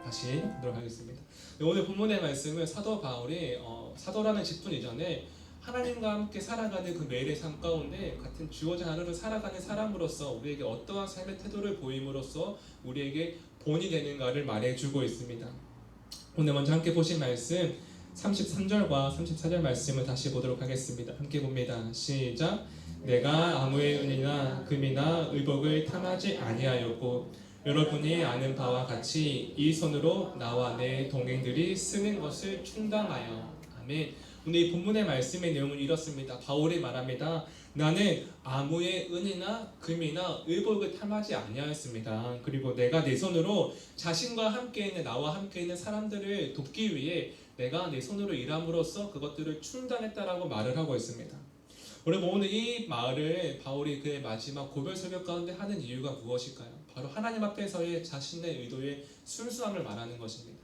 다시 보도록 하겠습니다. 오늘 본문의 말씀은 사도 바울이 사도라는 직분 이전에 하나님과 함께 살아가는 그 매일의 삶 가운데 같은 주어진 하루를 살아가는 사람으로서 우리에게 어떠한 삶의 태도를 보임으로써 우리에게 본이 되는가를 말해주고 있습니다. 오늘 먼저 함께 보신 말씀 33절과 34절 말씀을 다시 보도록 하겠습니다. 함께 봅니다. 시작. 내가 아무의 은이나 금이나 의복을 탐하지 아니하였고 여러분이 아는 바와 같이 이 손으로 나와 내 동행들이 쓰는 것을 충당하여. 아멘. 오늘 이 본문의 말씀의 내용은 이렇습니다. 바울이 말합니다. 나는 아무의 은이나 금이나 의복을 탐하지 아니하였습니다. 그리고 내가 내 손으로 자신과 함께 있는 나와 함께 있는 사람들을 돕기 위해 내가 내 손으로 일함으로써 그것들을 충당했다라고 말을 하고 있습니다. 여러분 오늘 이 말을 바울이 그의 마지막 고별 설교 가운데 하는 이유가 무엇일까요? 바로 하나님 앞에서의 자신의 의도의 순수함을 말하는 것입니다.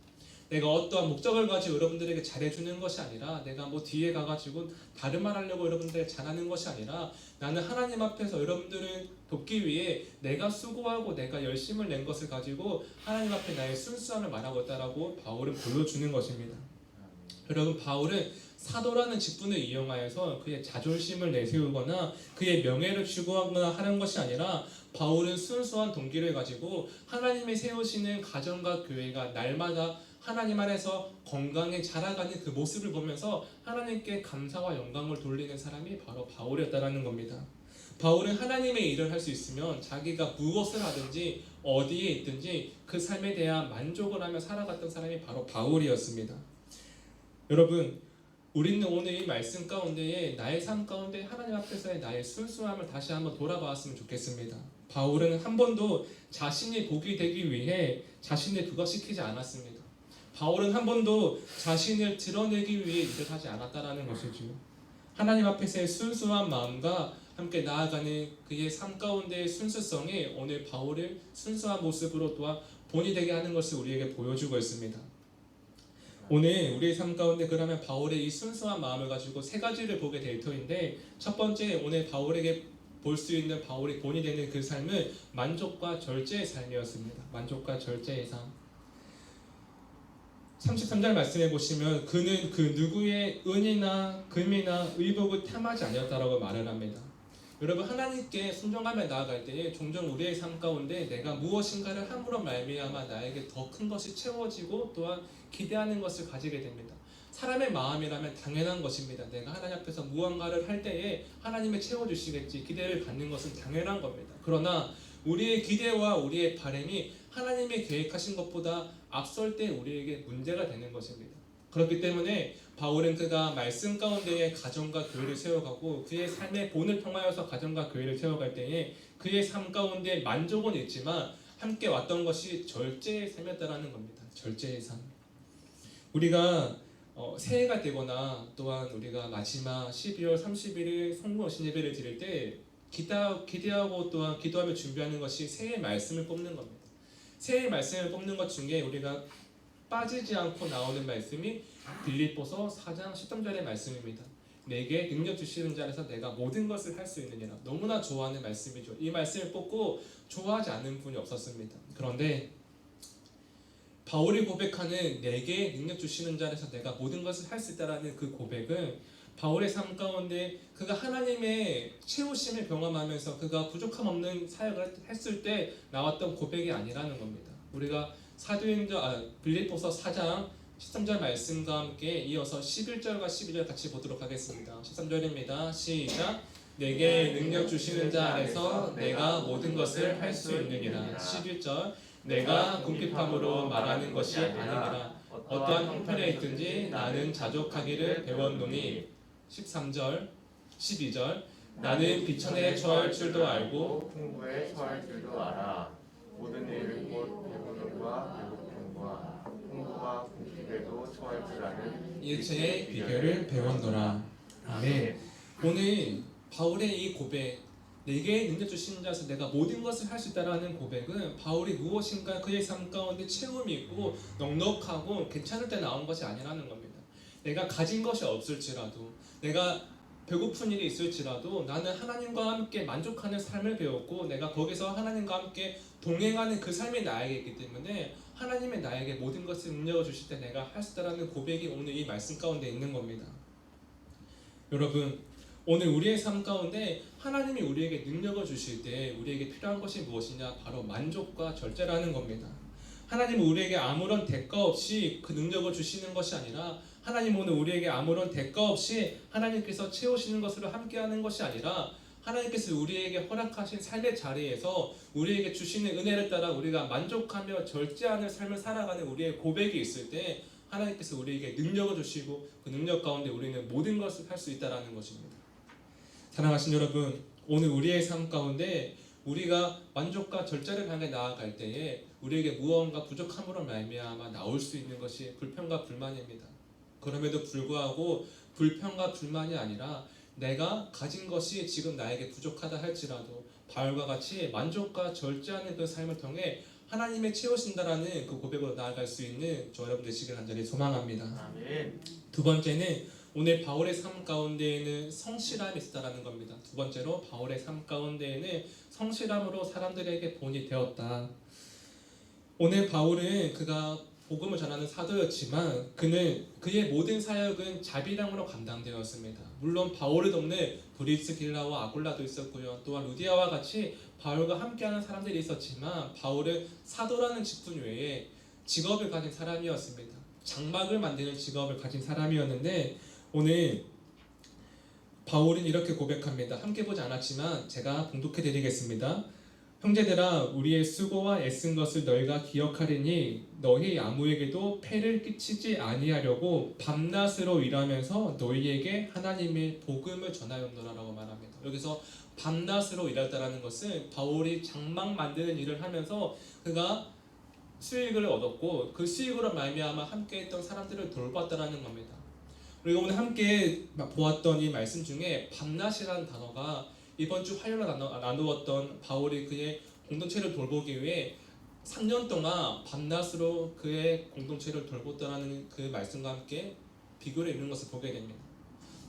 내가 어떠한 목적을 가지고 여러분들에게 잘해주는 것이 아니라 내가 뒤에 가가지고 다른 말 하려고 여러분들에게 잘하는 것이 아니라 나는 하나님 앞에서 여러분들을 돕기 위해 내가 수고하고 내가 열심을 낸 것을 가지고 하나님 앞에 나의 순수함을 말하고 있다라고 바울은 보여주는 것입니다. 여러분 바울은 사도라는 직분을 이용하여서 그의 자존심을 내세우거나 그의 명예를 추구하거나 하는 것이 아니라 바울은 순수한 동기를 가지고 하나님이 세우시는 가정과 교회가 날마다 하나님 안에서 건강에 자라가는 그 모습을 보면서 하나님께 감사와 영광을 돌리는 사람이 바로 바울이었다는 겁니다. 바울은 하나님의 일을 할 수 있으면 자기가 무엇을 하든지 어디에 있든지 그 삶에 대한 만족을 하며 살아갔던 사람이 바로 바울이었습니다. 여러분 우리는 오늘 이 말씀 가운데에 나의 삶 가운데 하나님 앞에서의 나의 순수함을 다시 한번 돌아봤으면 좋겠습니다. 바울은 한 번도 자신이 복이 되기 위해 자신을 부각시키지 않았습니다. 바울은 한 번도 자신을 드러내기 위해 일을 하지 않았다라는 것이죠. 하나님 앞에서의 순수한 마음과 함께 나아가는 그의 삶 가운데의 순수성이 오늘 바울을 순수한 모습으로 또한 본이 되게 하는 것을 우리에게 보여주고 있습니다. 오늘 우리의 삶 가운데 그러면 바울의 이 순수한 마음을 가지고 세 가지를 보게 될 터인데 첫 번째 오늘 바울에게 볼 수 있는 바울의 본이 되는 그 삶은 만족과 절제의 삶이었습니다. 만족과 절제의 삶. 33절 말씀해 보시면 그는 그 누구의 은이나 금이나 의복을 탐하지 아니었다라고 말을 합니다. 여러분 하나님께 순종하며 나아갈 때에 종종 우리의 삶 가운데 내가 무엇인가를 함으로 말미암아 나에게 더 큰 것이 채워지고 또한 기대하는 것을 가지게 됩니다. 사람의 마음이라면 당연한 것입니다. 내가 하나님 앞에서 무언가를 할 때에 하나님이 채워주시겠지 기대를 갖는 것은 당연한 겁니다. 그러나 우리의 기대와 우리의 바람이 하나님이 계획하신 것보다 앞설 때 우리에게 문제가 되는 것입니다. 그렇기 때문에 바울은 그가 말씀 가운데에 가정과 교회를 세워가고 그의 삶의 본을 통하여서 가정과 교회를 세워갈 때에 그의 삶 가운데 만족은 있지만 함께 왔던 것이 절제의 삶이었다는 겁니다. 절제의 삶. 우리가 새해가 되거나 또한 우리가 마지막 12월 31일 성부신 예배를 드릴 때 기대하고 또한 기도하며 준비하는 것이 새해 말씀을 뽑는 겁니다. 새해 말씀을 뽑는 것 중에 우리가 빠지지 않고 나오는 말씀이 빌립보서 4장 13절의 말씀입니다. 내게 능력 주시는 자에서 내가 모든 것을 할 수 있느니라. 너무나 좋아하는 말씀이죠. 이 말씀을 뽑고 좋아하지 않는 분이 없었습니다. 그런데 바울이 고백하는 내게 능력 주시는 자에서 내가 모든 것을 할 수 있다라는 그 고백은 바울의 삶 가운데 그가 하나님의 채우심을 경험하면서 그가 부족함 없는 사역을 했을 때 나왔던 고백이 아니라는 겁니다. 우리가 빌립보서 4장 13절 말씀과 함께 이어서 11절과 12절 같이 보도록 하겠습니다. 13절입니다. 시작. 내게 능력 주시는 자 아래서 내가 모든 것을 할 수 있느니라. 11절. 내가 궁핍함으로 말하는 것이 아니니라. 어떠한 형편에 있든지 나는 자족하기를 배웠노니. 13절 12절. 나는 비천에 처할 줄도 알고 풍부에 처할 줄도 알아. 모든 일을 곧 배부름과 배고픔과 풍부와 궁핍에도 처할 줄 아는 일체의 비결을 배웠노라. 아멘. 오늘 바울의 이 고백, 내게 능력 주시는 자에서 내가 모든 것을 할 수 있다라는 고백은 바울이 무엇인가 그의 삶 가운데 체험이 있고 넉넉하고 괜찮을 때 나온 것이 아니라는 겁니다. 내가 가진 것이 없을지라도 내가 배고픈 일이 있을지라도 나는 하나님과 함께 만족하는 삶을 배웠고 내가 거기서 하나님과 함께 동행하는 그 삶이 나에게 있기 때문에 하나님의 나에게 모든 것을 능력을 주실 때 내가 할 수 있다는 고백이 오늘 이 말씀 가운데 있는 겁니다. 여러분, 오늘 우리의 삶 가운데 하나님이 우리에게 능력을 주실 때 우리에게 필요한 것이 무엇이냐? 바로 만족과 절제라는 겁니다. 하나님은 우리에게 아무런 대가 없이 그 능력을 주시는 것이 아니라 하나님 오늘 우리에게 아무런 대가 없이 하나님께서 채우시는 것으로 함께하는 것이 아니라 하나님께서 우리에게 허락하신 삶의 자리에서 우리에게 주시는 은혜를 따라 우리가 만족하며 절제하는 삶을 살아가는 우리의 고백이 있을 때 하나님께서 우리에게 능력을 주시고 그 능력 가운데 우리는 모든 것을 할 수 있다는 것입니다. 사랑하신 여러분, 오늘 우리의 삶 가운데 우리가 만족과 절제를 향해 나아갈 때에 우리에게 무언가 부족함으로 말미암아 나올 수 있는 것이 불평과 불만입니다. 그럼에도 불구하고 불평과 불만이 아니라 내가 가진 것이 지금 나에게 부족하다 할지라도 바울과 같이 만족과 절제하는 그 삶을 통해 하나님의 채우신다라는 그 고백으로 나아갈 수 있는 저 여러분 되시길 간절히 소망합니다. 아멘. 두 번째는 오늘 바울의 삶 가운데에는 성실함이 있다라는 겁니다. 두 번째로 바울의 삶 가운데에는 성실함으로 사람들에게 본이 되었다. 오늘 바울은 그가 복음을 전하는 사도였지만 그는 그의 모든 사역은 자비랑으로 감당되었습니다. 물론 바울을 돕는 브리스길라와 아굴라도 있었고요. 또한 루디아와 같이 바울과 함께하는 사람들이 있었지만 바울은 사도라는 직분 외에 직업을 가진 사람이었습니다. 장막을 만드는 직업을 가진 사람이었는데 오늘 바울은 이렇게 고백합니다. 함께 보지 않았지만 제가 봉독해 드리겠습니다. 형제들아, 우리의 수고와 애쓴 것을 너희가 기억하리니 너희 아무에게도 폐를 끼치지 아니하려고 밤낮으로 일하면서 너희에게 하나님의 복음을 전하였노라라고 말합니다. 여기서 밤낮으로 일했다라는 것은 바울이 장막 만드는 일을 하면서 그가 수익을 얻었고 그 수익으로 말미암아 함께했던 사람들을 돌봤다라는 겁니다. 우리가 오늘 함께 보았던 이 말씀 중에 밤낮이라는 단어가 이번 주 화요일에 나누었던 바울이 그의 공동체를 돌보기 위해 3년 동안 밤낮으로 그의 공동체를 돌봤다라는 그 말씀과 함께 비교를 이루는 것을 보게 됩니다.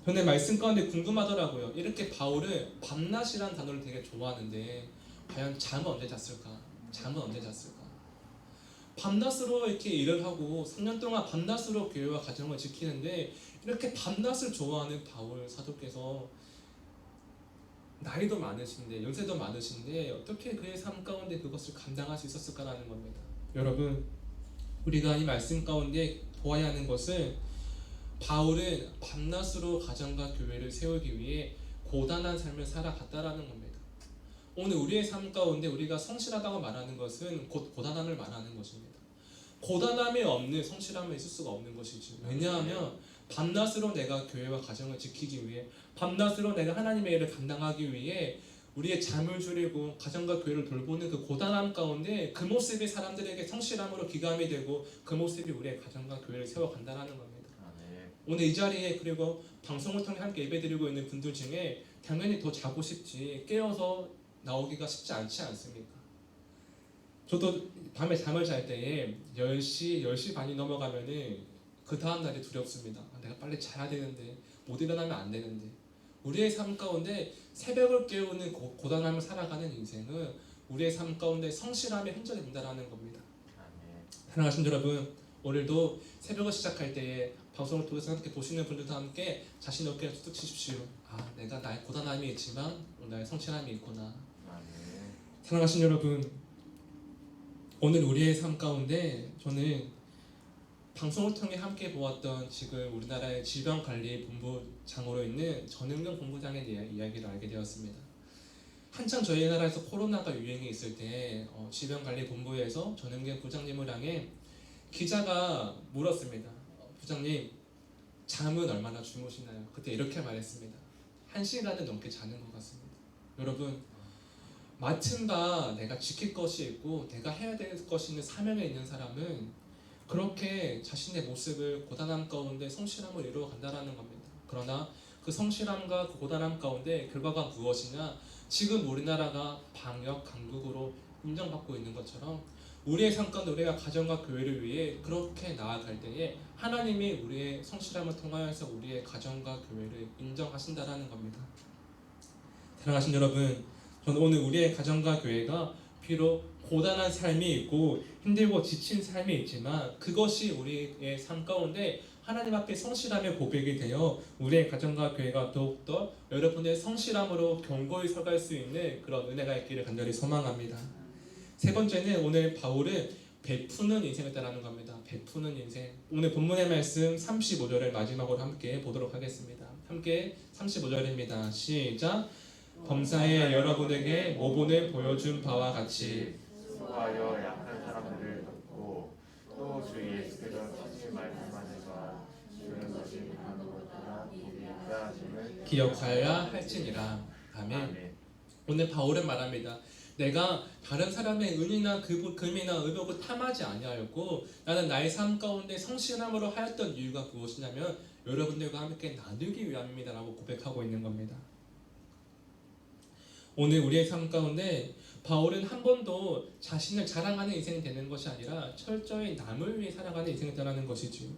그런데 말씀 가운데 궁금하더라고요. 이렇게 바울은 밤낮이라는 단어를 되게 좋아하는데 과연 잠은 언제 잤을까? 잠은 언제 잤을까? 밤낮으로 이렇게 일을 하고 3년 동안 밤낮으로 교회와 가정을 지키는데 이렇게 밤낮을 좋아하는 바울 사도께서 나이도 많으신데 연세도 많으신데 어떻게 그의 삶 가운데 그것을 감당할 수 있었을까라는 겁니다. 여러분, 우리가 이 말씀 가운데 보아야 하는 것은 바울은 밤낮으로 가정과 교회를 세우기 위해 고단한 삶을 살아갔다라는 겁니다. 오늘 우리의 삶 가운데 우리가 성실하다고 말하는 것은 곧 고단함을 말하는 것입니다. 고단함이 없는 성실함은 있을 수가 없는 것이지. 왜냐하면 밤낮으로 내가 교회와 가정을 지키기 위해 밤낮으로 내가 하나님의 일을 감당하기 위해 우리의 잠을 줄이고 가정과 교회를 돌보는 그 고단함 가운데 그 모습이 사람들에게 성실함으로 기감이 되고 그 모습이 우리의 가정과 교회를 세워간다는 겁니다. 오늘 이 자리에 그리고 방송을 통해 함께 예배드리고 있는 분들 중에 당연히 더 자고 싶지 깨어서 나오기가 쉽지 않지 않습니까? 저도 밤에 잠을 잘 때에 10시 반이 넘어가면은 그 다음 날이 두렵습니다. 내가 빨리 자야 되는데 못 일어나면 안 되는데 우리의 삶 가운데 새벽을 깨우는 고단함을 살아가는 인생은 우리의 삶 가운데 성실함의 흔적이 된다는 겁니다. 사랑하신 여러분, 오늘도 새벽을 시작할 때에 방송을 통해서 함께 보시는 분들도 함께 자신 어깨에 툭툭 치십시오. 내가 나의 고단함이 있지만 오늘 나의 성실함이 있구나. 사랑하신 여러분, 오늘 우리의 삶 가운데 저는 방송을 통해 함께 보았던 지금 우리나라의 질병관리본부장으로 있는 전은경 본부장의 이야기를 알게 되었습니다. 한창 저희 나라에서 코로나가 유행이 있을 때 질병관리본부에서 전은경 부장님을 향해 기자가 물었습니다. 부장님, 잠은 얼마나 주무시나요? 그때 이렇게 말했습니다. 1시간은 넘게 자는 것 같습니다. 여러분, 맡은 바 내가 지킬 것이 있고 내가 해야 될 것이 있는 사명에 있는 사람은 그렇게 자신의 모습을 고단함 가운데 성실함을 이루어 간다는 겁니다. 그러나 그 성실함과 그 고단함 가운데 결과가 무엇이냐? 지금 우리나라가 방역 강국으로 인정받고 있는 것처럼 우리의 삶 가운데 우리가 가정과 교회를 위해 그렇게 나아갈 때에 하나님이 우리의 성실함을 통하여서 우리의 가정과 교회를 인정하신다라는 겁니다. 사랑하신 여러분, 저는 오늘 우리의 가정과 교회가 비록 고단한 삶이 있고 힘들고 지친 삶이 있지만 그것이 우리의 삶 가운데 하나님 앞에 성실함의 고백이 되어 우리의 가정과 교회가 더욱더 여러분의 성실함으로 견고히 서갈 수 있는 그런 은혜가 있기를 간절히 소망합니다. 세 번째는 오늘 바울은 베푸는 인생을 따라하는 겁니다. 베푸는 인생. 오늘 본문의 말씀 35절을 마지막으로 함께 보도록 하겠습니다. 함께 35절입니다. 시작. 범사에 여러분에게 모본을 보여준 바와 같이 수고하여 약한 사람들을 돕고 또 주 예수께서 친히 말씀하시사 주는 것이 아무것도나 복이 있다 하심을 기억하여야 할지니라. 아멘. 아멘. 오늘 바울은 말합니다. 내가 다른 사람의 은이나 금이나 의복을 탐하지 아니하였고 나는 나의 삶 가운데 성실함으로 하였던 이유가 무엇이냐면 여러분들과 함께 나누기 위함입니다라고 고백하고 있는 겁니다. 오늘 우리의 삶 가운데 바울은 한 번도 자신을 자랑하는 인생이 되는 것이 아니라 철저히 남을 위해 살아가는 인생을 따라하는 것이지요.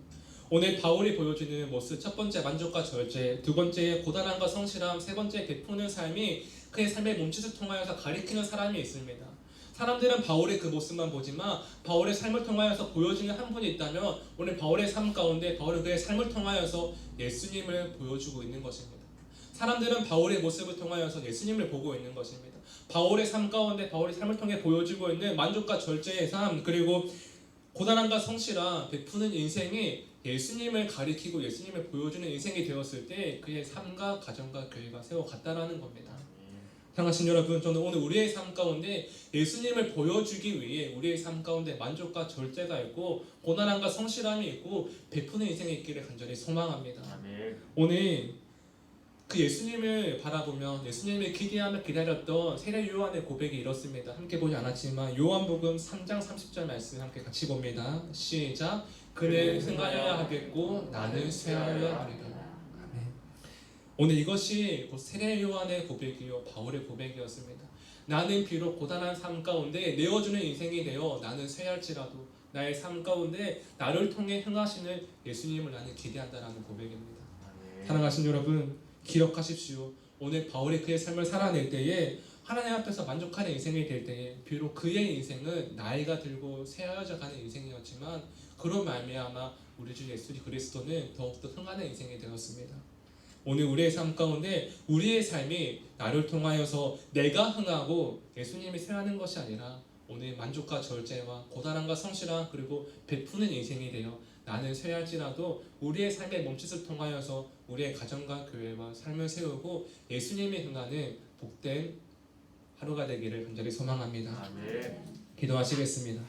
오늘 바울이 보여주는 모습, 첫 번째 만족과 절제, 두 번째 고단함과 성실함, 세 번째 베푸는 삶이 그의 삶의 몸짓을 통하여서 가리키는 사람이 있습니다. 사람들은 바울의 그 모습만 보지만 바울의 삶을 통하여서 보여주는 한 분이 있다면 오늘 바울의 삶 가운데 바울은 그의 삶을 통하여서 예수님을 보여주고 있는 것입니다. 사람들은 바울의 모습을 통하여서 예수님을 보고 있는 것입니다. 바울의 삶 가운데 바울의 삶을 통해 보여주고 있는 만족과 절제의 삶 그리고 고단함과 성실함 베푸는 인생이 예수님을 가리키고 예수님을 보여주는 인생이 되었을 때 그의 삶과 가정과 교회가 세워갔다라는 겁니다. 사랑하신 여러분, 저는 오늘 우리의 삶 가운데 예수님을 보여주기 위해 우리의 삶 가운데 만족과 절제가 있고 고단함과 성실함이 있고 베푸는 인생이 있기를 간절히 소망합니다. 아멘. 오늘 그 예수님을 바라보며 예수님을 기대하며 기다렸던 세례 요한의 고백이 이렇습니다. 함께 보지 않았지만 요한복음 3장 30절 말씀 함께 같이 봅니다. 시작. 그는 승하여야 하겠고 나는 쇠하여야 하리라. 아멘. 오늘 이것이 곧 세례 요한의 고백이요 바울의 고백이었습니다. 나는 비록 고단한 삶 가운데 내어주는 인생이 되어 나는 쇠할지라도 나의 삶 가운데 나를 통해 흥하시는 예수님을 나는 기대한다라는 고백입니다. 아멘. 사랑하신 여러분, 기억하십시오. 오늘 바울이 그의 삶을 살아낼 때에 하나님 앞에서 만족하는 인생이 될 때에 비록 그의 인생은 나이가 들고 쇠하여져 가는 인생이었지만 그로 말미암아 우리 주 예수 그리스도는 더욱더 흥하는 인생이 되었습니다. 오늘 우리의 삶 가운데 우리의 삶이 나를 통하여서 내가 흥하고 예수님이 쇠하는 것이 아니라 오늘 만족과 절제와 고단함과 성실함 그리고 베푸는 인생이 되어 나는 쇠할지라도 우리의 삶의 몸짓을 통하여서 우리의 가정과 교회와 삶을 세우고 예수님이 흥하는 복된 하루가 되기를 간절히 소망합니다. 아멘. 기도하시겠습니다.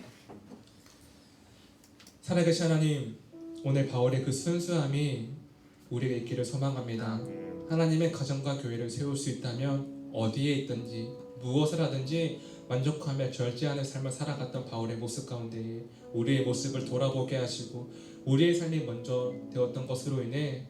살아계신 하나님, 오늘 바울의 그 순수함이 우리에게 있기를 소망합니다. 아멘. 하나님의 가정과 교회를 세울 수 있다면 어디에 있든지 무엇을 하든지 만족하며 절제하는 삶을 살아갔던 바울의 모습 가운데 우리의 모습을 돌아보게 하시고 우리의 삶이 먼저 되었던 것으로 인해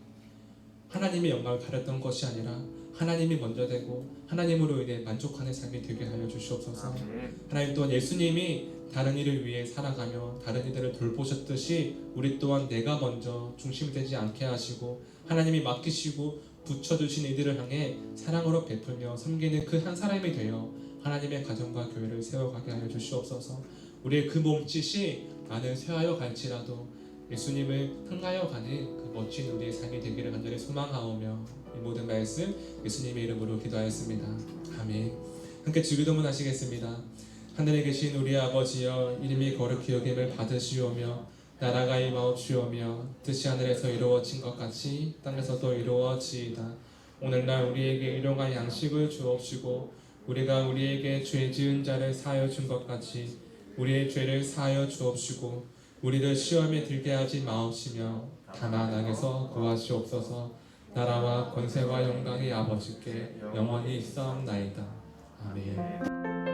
하나님의 영광을 가렸던 것이 아니라 하나님이 먼저 되고 하나님으로 인해 만족하는 삶이 되게 하여 주시옵소서. 아멘. 하나님 또한 예수님이 다른 이를 위해 살아가며 다른 이들을 돌보셨듯이 우리 또한 내가 먼저 중심이 되지 않게 하시고 하나님이 맡기시고 붙여주신 이들을 향해 사랑으로 베풀며 섬기는 그 한 사람이 되어 하나님의 가정과 교회를 세워가게 하여 주시옵소서. 우리의 그 몸짓이 나는 쇠하여 갈지라도 예수님을 흥하여 가는 그 멋진 우리의 삶이 되기를 간절히 소망하오며 이 모든 말씀 예수님의 이름으로 기도하였습니다. 아멘. 함께 주기도문 하시겠습니다. 하늘에 계신 우리 아버지여, 이름이 거룩히 여김을 받으시오며 나라가 임하옵시오며 뜻이 하늘에서 이루어진 것 같이 땅에서도 이루어지이다. 오늘날 우리에게 일용할 양식을 주옵시고 우리가 우리에게 죄 지은 자를 사하여 준 것 같이 우리의 죄를 사하여 주옵시고 우리를 시험에 들게 하지 마옵시며 다만 악에서 구하시옵소서. 나라와 권세와 영광이 아버지께 영원히 있사옵나이다. 아멘.